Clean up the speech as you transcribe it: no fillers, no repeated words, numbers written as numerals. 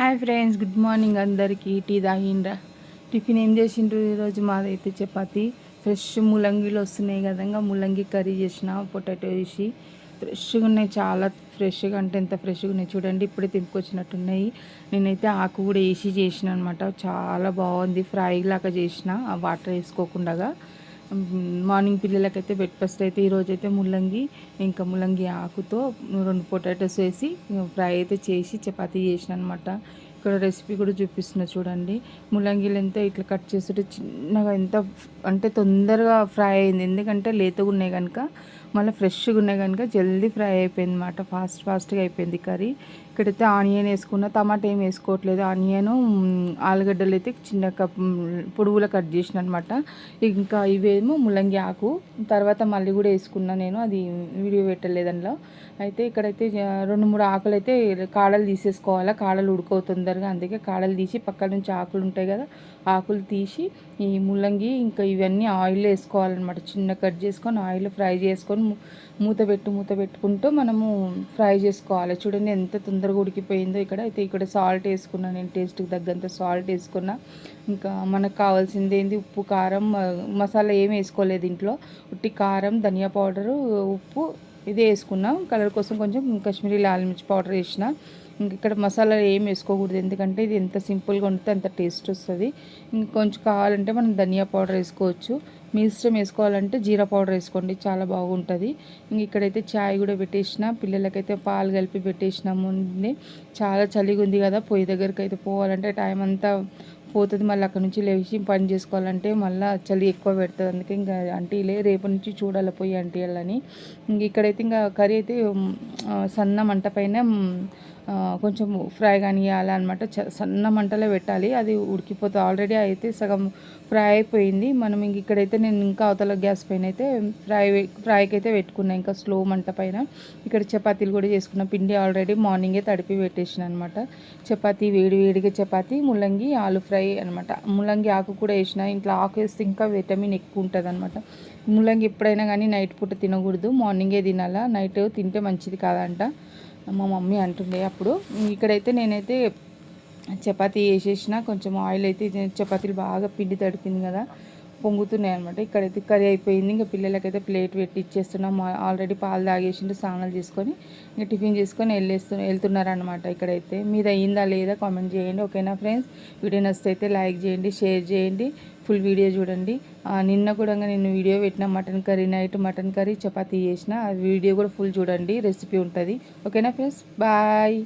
Hi friends, good morning అందరికీ. Tea తాగిండ్రా? Tiffin ఏం చేసిండ్రు ఈరోజు? మాదైతే చపాతి. ఫ్రెష్ ముల్లంగిలు వస్తున్నాయి కదా, ఇంకా ముల్లంగి కర్రీ చేసిన, పొటాటో వేసి. ఫ్రెష్గా ఉన్నాయి, చాలా ఫ్రెష్గా అంటే ఎంత ఫ్రెష్గా ఉన్నాయి చూడండి. ఇప్పుడే తెంపుకొచ్చినట్టున్నాయి. నేనైతే ఆకు కూడా వేసి చేసిన అనమాట. చాలా బాగుంది. ఫ్రై లాగా చేసిన, ఆ వాటర్ వేసుకోకుండా. మార్నింగ్ పిల్లలకైతే బ్రేక్ఫాస్ట్ అయితే ఈరోజైతే ముల్లంగి, ఇంకా ముల్లంగి ఆకుతో 2 పొటాటోస్ వేసి ఫ్రై అయితే చేసి చపాతీ చేసిన అనమాట. ఇక్కడ రెసిపీ కూడా చూపిస్తున్నా చూడండి. ముల్లంగిలు ఎంత ఇట్లా కట్ చేస్తుంటే చిన్నగా ఎంత అంటే తొందరగా ఫ్రై అయింది. ఎందుకంటే లేతగా ఉన్నాయి కనుక, మళ్ళీ ఫ్రెష్గా ఉన్నాయి కనుక జల్దీ ఫ్రై అయిపోయింది అనమాట. ఫాస్ట్గా అయిపోయింది కర్రీ. ఇక్కడైతే ఆనియన్ వేసుకున్న, టమాటా ఏం వేసుకోవట్లేదు. ఆనియను, ఆలుగడ్డలు అయితే చిన్న పొడుగులో కట్ చేసిన అనమాట. ఇంకా ఇవేమో ముల్లంగి ఆకు తర్వాత మళ్ళీ కూడా వేసుకున్నా నేను, అది వీడియో పెట్టలేదు అందులో. అయితే ఇక్కడైతే 2-3 ఆకులు అయితే కాడలు తీసేసుకోవాలి. కాడలు ఉడుకవు తొందరగా, అందుకే కాడలు తీసి పక్కన నుంచి ఆకులు ఉంటాయి కదా, ఆకులు తీసి ఈ ముల్లంగి ఇంకా ఇవన్నీ ఆయిల్ వేసుకోవాలన్నమాట. చిన్న కట్ చేసుకొని ఆయిల్ ఫ్రై చేసుకొని మూత పెట్టుకుంటూ మనము ఫ్రై చేసుకోవాలి. చూడండి ఎంత తొందరగా ఉడికిపోయిందో. ఇక్కడ సాల్ట్ వేసుకున్నాను నేను, టేస్ట్కి తగ్గంత సాల్ట్ వేసుకున్నా. ఇంకా మనకు కావాల్సింది ఏంది, ఉప్పు, కారం, మసాలా ఏమి వేసుకోలేదు ఇంట్లో. ఉట్టి కారం, ధనియా పౌడరు, ఉప్పు ఇదే వేసుకున్నాం. కలర్ కోసం కొంచెం కాశ్మీరీ లాల్ మిర్చి పౌడర్ వేసిన. ఇంక ఇక్కడ మసాలా ఏం వేసుకోకూడదు, ఎందుకంటే ఇది ఎంత సింపుల్గా ఉంటే అంత టేస్ట్ వస్తుంది. ఇంకొంచెం కావాలంటే మనం ధనియా పౌడర్ వేసుకోవచ్చు. మీ ఇష్టం, వేసుకోవాలంటే జీరా పౌడర్ వేసుకోండి, చాలా బాగుంటుంది. ఇంక ఇక్కడైతే చాయ్ కూడా పెట్టేసిన, పిల్లలకైతే పాలు కలిపి పెట్టేసినాము. చాలా చలిగా ఉంది కదా, పొయ్యి దగ్గరికి అయితే పోవాలంటే టైం అంతా పోతుంది. మళ్ళీ అక్కడ నుంచి లేచి పని చేసుకోవాలంటే మళ్ళీ చలి ఎక్కువ పెడుతుంది. అందుకే ఇంకా అంటీలే రేపటి నుంచి చూడాలి పోయి అంటీయాలని. ఇంక ఇక్కడైతే ఇంకా కర్రీ అయితే సన్న మంట పైన కొంచెం ఫ్రై కానియాలన్నమాట. సన్న మంటలో పెట్టాలి, అది ఉడికిపోతుంది. ఆల్రెడీ అయితే సగం ఫ్రై అయిపోయింది. మనం ఇక్కడైతే నేను ఇంకా అవతల గ్యాస్ పైన అయితే ఫ్రైకి అయితే పెట్టుకున్నాను, ఇంకా స్లో మంట పైన. ఇక్కడ చపాతీలు కూడా చేసుకున్న, పిండి ఆల్రెడీ మార్నింగే తడిపి పెట్టేసిన అనమాట. చపాతీ వేడిగా చపాతీ, ముల్లంగి ఆలు ఫ్రై అనమాట. ముల్లంగి ఆకు కూడా వేసిన, ఇంట్లో ఆకు వేస్తే ఇంకా విటమిన్ ఎక్కువ ఉంటుంది అనమాట. ముల్లంగి ఎప్పుడైనా కానీ నైట్ పూట తినకూడదు, మార్నింగే తినాలా. నైట్ తింటే మంచిది కాదంట, మా మమ్మీ అంటుండే అప్పుడు. ఇక్కడైతే నేనైతే చపాతీ వేసేసిన, కొంచెం ఆయిల్ అయితే చపాతీలు బాగా పిండి తడిపింది కదా, పొంగుతున్నాయి అనమాట. ఇక్కడైతే కర్రీ అయిపోయింది. ఇంకా పిల్లలకైతే ప్లేట్ పెట్టి ఇచ్చేస్తున్నాం. ఆల్రెడీ పాలు తాగేసిండు, స్నానాలు చేసుకొని ఇంకా టిఫిన్ చేసుకొని వెళ్తున్నారనమాట. ఇక్కడైతే మీది అయ్యిందా లేదా కామెంట్ చేయండి. ఓకేనా ఫ్రెండ్స్? వీడియో నచ్చితే అయితే లైక్ చేయండి, షేర్ చేయండి, ఫుల్ వీడియో చూడండి. నిన్న కూడా నేను వీడియో పెట్టిన mutton curry, night mutton curry chapati చేసిన, ఆ వీడియో కూడా ఫుల్ చూడండి, రెసిపీ ఉంటుంది. ఓకేనా ఫ్రెండ్స్? బాయ్.